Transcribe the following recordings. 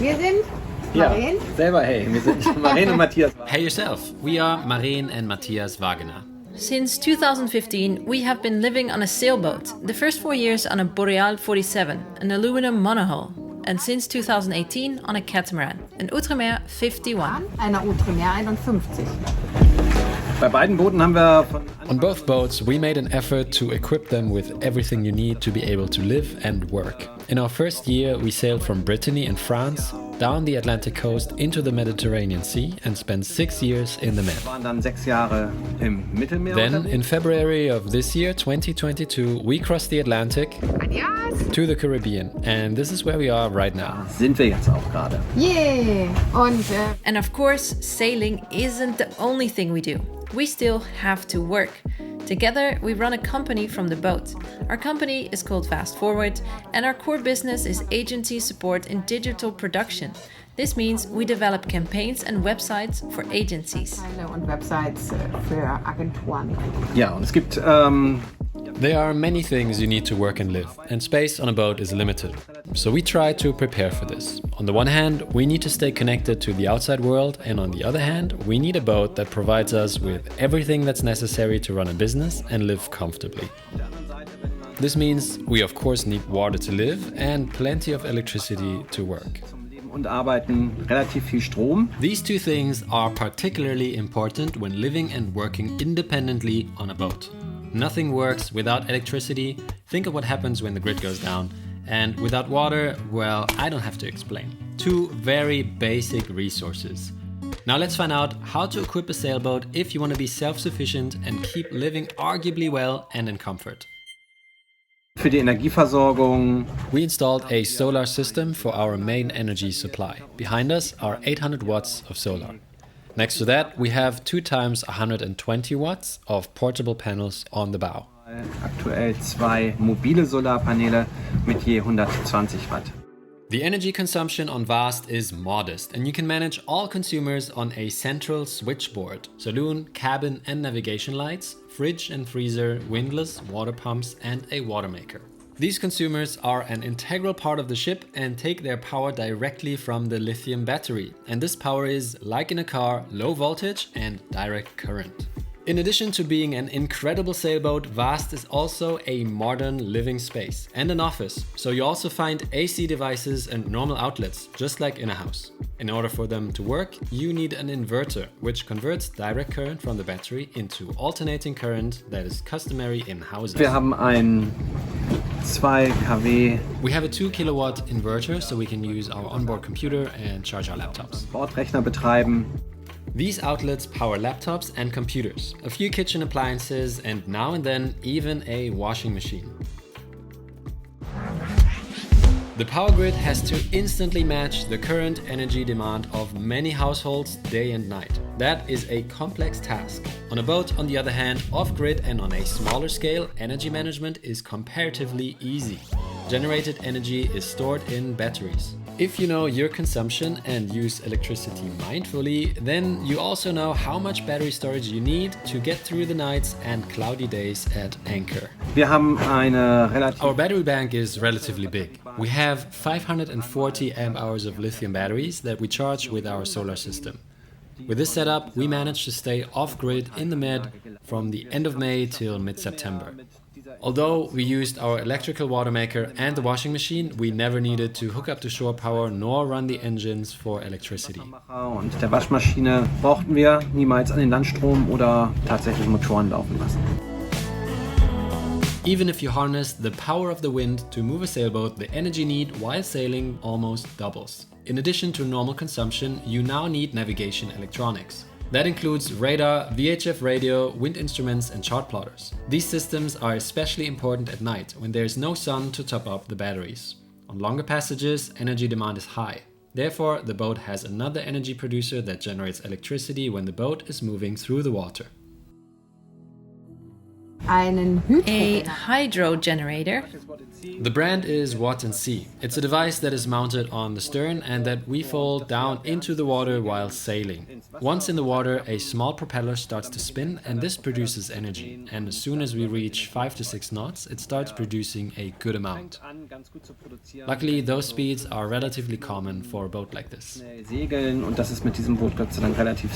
Wir sind Maren. Selber hey, wir sind Maren und Matthias. Hey yourself, we are Maren and Matthias Wagener. Since 2015, we have been living on a sailboat, the first 4 years on a Boreal 47, an aluminum monohull, and since 2018 on a catamaran, an Outremer 51. Einer Outremer 51. Bei beiden Booten haben wir On both boats, we made an effort to equip them with everything you need to be able to live and work. In our first year, we sailed from Brittany in France, down the Atlantic coast into the Mediterranean Sea and spent 6 years in the Med. waren dann 6 Jahre im Mittelmeer. Then, in February of this year, 2022, we crossed the Atlantic to the Caribbean, and this is where we are right now. Sind wir jetzt auch gerade. Yeah! Und And of course, sailing isn't the only thing we do. We still have to work. Together, we run a company from the boat. Our company is called Fast Forward, and our core business is agency support in digital production. This means we develop campaigns and websites for agencies. und Websites für Agenturen. Ja, und es gibt There are many things you need to work and live, and space on a boat is limited. So we try to prepare for this. On the one hand, we need to stay connected to the outside world, and on the other hand, we need a boat that provides us with everything that's necessary to run a business and live comfortably. This means we of course need water to live and plenty of electricity to work. und arbeiten relativ viel Strom. These two things are particularly important when living and working independently on a boat. Nothing works without electricity. Think of what happens when the grid goes down. And without water, well, I don't have to explain. Two very basic resources. Now let's find out how to equip a sailboat if you want to be self-sufficient and keep living arguably well and in comfort. Für die Energieversorgung. We installed a solar system for our main energy supply. Behind us are 800 watts of solar. Next to that, we have 2 times 120 watts of portable panels on the bow. Aktuell 2 mobile Solarpaneele mit je 120 Watt. The energy consumption on Vast is modest, and you can manage all consumers on a central switchboard: saloon, cabin and navigation lights, fridge and freezer, windlass, water pumps and a water maker. These consumers are an integral part of the ship and take their power directly from the lithium battery. And this power is, like in a car, low voltage and direct current. In addition to being an incredible sailboat, Vast is also a modern living space and an office. So you also find AC devices and normal outlets, just like in a house. In order for them to work, you need an inverter, which converts direct current from the battery into alternating current that is customary in houses. Wir haben ein 2 kW We have a 2 kilowatt inverter, so we can use our onboard computer and charge our laptops. Bordrechner betreiben. These outlets power laptops and computers, a few kitchen appliances, and now and then even a washing machine. The power grid has to instantly match the current energy demand of many households day and night. That is a complex task. On a boat, on the other hand, off-grid and on a smaller scale, energy management is comparatively easy. Generated energy is stored in batteries. If you know your consumption and use electricity mindfully, then you also know how much battery storage you need to get through the nights and cloudy days at anchor. Wir haben eine Our battery bank is relatively big. We have 540 amp hours of lithium batteries that we charge with our solar system. With this setup, we managed to stay off-grid in the Med from the end of May till mid-September. Although we used our electrical water maker and the washing machine, we never needed to hook up to shore power nor run the engines for electricity. Und der Waschmaschine brauchten wir niemals an den Landstrom oder tatsächlich Motoren laufen lassen. Even if you harness the power of the wind to move a sailboat, the energy need while sailing almost doubles. In addition to normal consumption, you now need navigation electronics. That includes radar, VHF radio, wind instruments and chart plotters. These systems are especially important at night when there is no sun to top up the batteries. On longer passages, energy demand is high. Therefore, the boat has another energy producer that generates electricity when the boat is moving through the water. Einen A Hydro. hydro generator. The brand is Watt and See. It's a device that is mounted on the stern and that we fold down into the water while sailing. Once in the water, a small propeller starts to spin and this produces energy. And as soon as we reach 5 to 6 knots, it starts producing a good amount. Luckily, those speeds are relatively common for a boat like this. Segeln und das ist mit diesem Boot Gott sei Dank relativ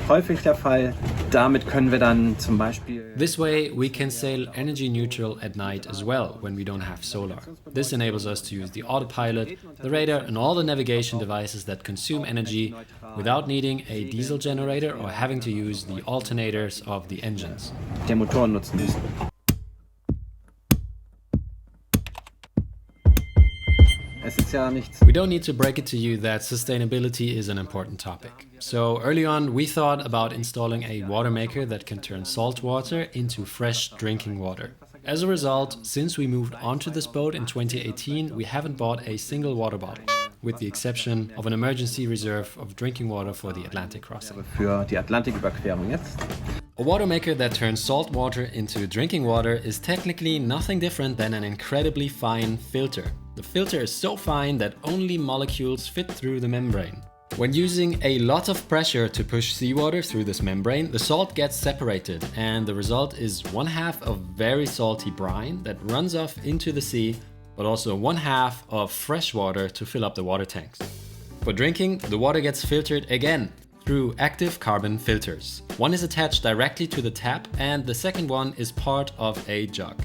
häufig der Fall. Damit können wir dann zum Beispiel... This way, we can sail energy neutral at night as well when we don't have solar. This enables us to use the autopilot, the radar and all the navigation devices that consume energy without needing a diesel generator or having to use the alternators of the engines. der Motoren nutzen müssen. Es ist ja nichts. We don't need to break it to you that sustainability is an important topic. So early on, we thought about installing a water maker that can turn salt water into fresh drinking water. As a result, since we moved onto this boat in 2018, we haven't bought a single water bottle, with the exception of an emergency reserve of drinking water for the Atlantic crossing. Für die Atlantiküberquerung jetzt. A water maker that turns salt water into drinking water is technically nothing different than an incredibly fine filter. The filter is so fine that only molecules fit through the membrane. When using a lot of pressure to push seawater through this membrane, the salt gets separated and the result is 1/2 of very salty brine that runs off into the sea, but also 1/2 of fresh water to fill up the water tanks. For drinking, the water gets filtered again through active carbon filters. One is attached directly to the tap and the second one is part of a jug.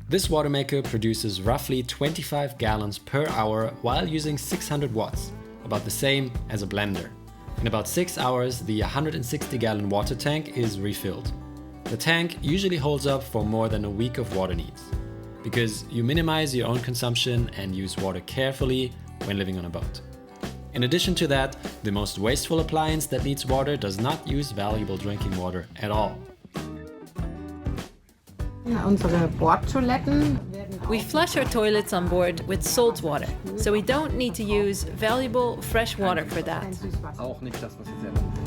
This water maker produces roughly 25 gallons per hour while using 600 watts. About the same as a blender. In about 6 hours, the 160-gallon water tank is refilled. The tank usually holds up for more than a week of water needs, because you minimize your own consumption and use water carefully when living on a boat. In addition to that, the most wasteful appliance that needs water does not use valuable drinking water at all. Ja, unsere Bordtoiletten werden We flush our toilets on board with salt water, so we don't need to use valuable fresh water for that. kein Süßwasser. Auch nicht das, was Sie selber machen.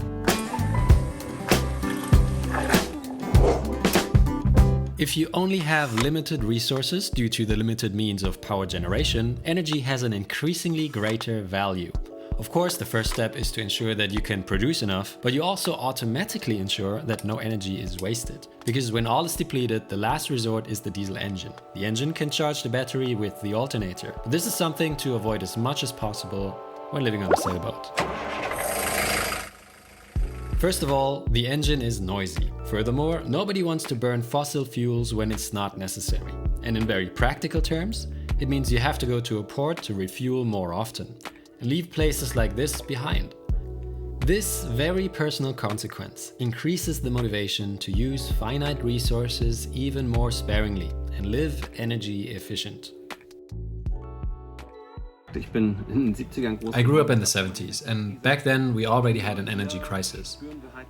If you only have limited resources due to the limited means of power generation, energy has an increasingly greater value. Of course, the first step is to ensure that you can produce enough, but you also automatically ensure that no energy is wasted. Because when all is depleted, the last resort is the diesel engine. The engine can charge the battery with the alternator. But this is something to avoid as much as possible when living on a sailboat. First of all, the engine is noisy. Furthermore, nobody wants to burn fossil fuels when it's not necessary. And in very practical terms, it means you have to go to a port to refuel more often. And leave places like this behind. This very personal consequence increases the motivation to use finite resources even more sparingly and live energy efficient. Ich bin in den 70ern groß. I grew up in the 70s, and back then we already had an energy crisis.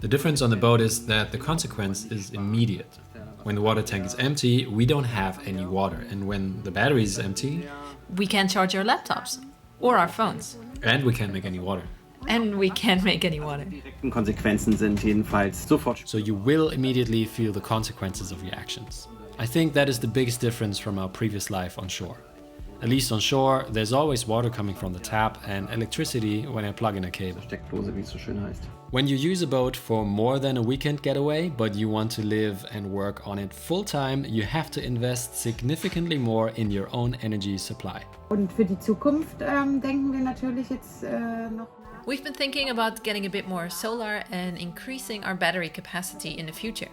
The difference on the boat is that the consequence is immediate. When the water tank is empty, we don't have any water, and when the battery is empty, We can't charge our laptops or our phones. and we can't make any water. And we can't make any water. Die Konsequenzen sind jedenfalls sofort. So you will immediately feel the consequences of your actions. I think that is the biggest difference from our previous life on shore. At least on shore, there's always water coming from the tap and electricity when I plug in a cable. Steckdose, wie es so schön heißt. When you use a boat for more than a weekend getaway, but you want to live and work on it full time, you have to invest significantly more in your own energy supply. Und für die Zukunft denken wir natürlich jetzt noch. We've been thinking about getting a bit more solar and increasing our battery capacity in the future.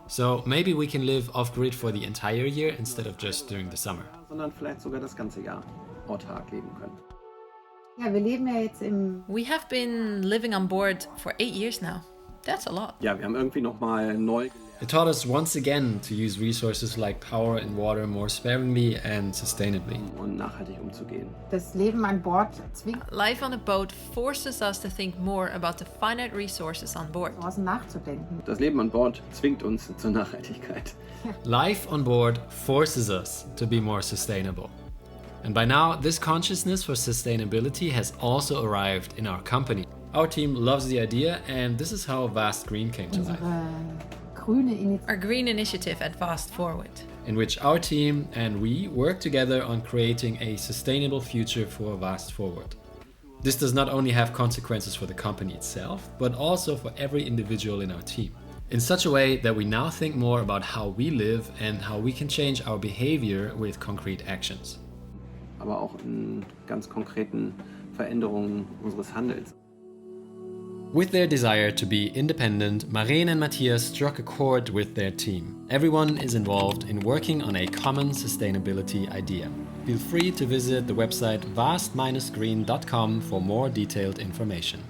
So maybe we can live off-grid for the entire year instead of just during the summer. Sondern vielleicht sogar das ganze Jahr autark leben können. Ja, wir leben ja jetzt im. We have been living on board for 8 years now. That's a lot. Ja, wir haben irgendwie nochmal neu gelernt. It taught us once again to use resources like power and water more sparingly and sustainably. Und nachhaltig umzugehen. Das Leben an Bord zwingt Life on a boat forces us to think more about the finite resources on board. uns nachzudenken. Das Leben an Bord zwingt uns zur Nachhaltigkeit. Life on board forces us to be more sustainable. And by now, this consciousness for sustainability has also arrived in our company. Our team loves the idea, and this is how Vast Green came to life. Unsere grüne Initiative. our green initiative at Fast Forward. in which our team and we work together on creating a sustainable future for Fast Forward. This does not only have consequences for the company itself, but also for every individual in our team, in such a way that we now think more about how we live and how we can change our behavior with concrete actions. Aber auch in ganz konkreten Veränderungen unseres Handels. With their desire to be independent, Maren and Matthias struck a chord with their team. Everyone is involved in working on a common sustainability idea. Feel free to visit the website vast-green.com for more detailed information.